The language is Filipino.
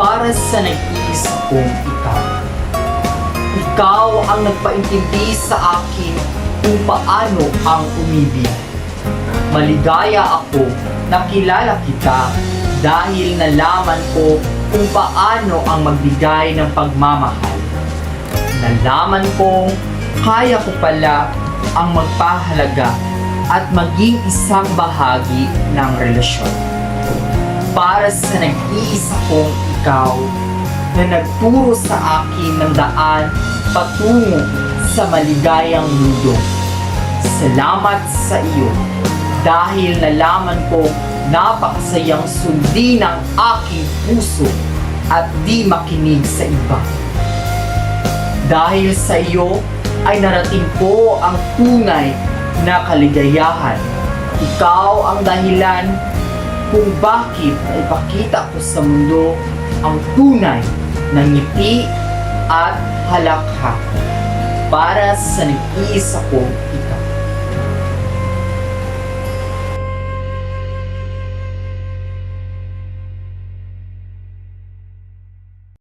para sa nag-iisa kong ikaw. Ikaw ang nagpaintindi sa akin kung paano ang umibig. Maligaya ako na kilala kita dahil nalaman ko kung paano ang magbigay ng pagmamahal. Nalaman kong kaya ko pala ang magpahalaga at maging isang bahagi ng relasyon. Para sa nag-iisa kong ikaw na nagturo sa akin ng daan patungo sa maligayang mundo. Salamat sa iyo dahil nalaman ko napakasayang sundin ang aking puso at di makinig sa iba. Dahil sa iyo ay narating ko ang tunay na kaligayahan. Ikaw ang dahilan kung bakit naipakita ko sa mundo ang tunay na ngiti at halakhak para sa nag-iisa kong ikaw.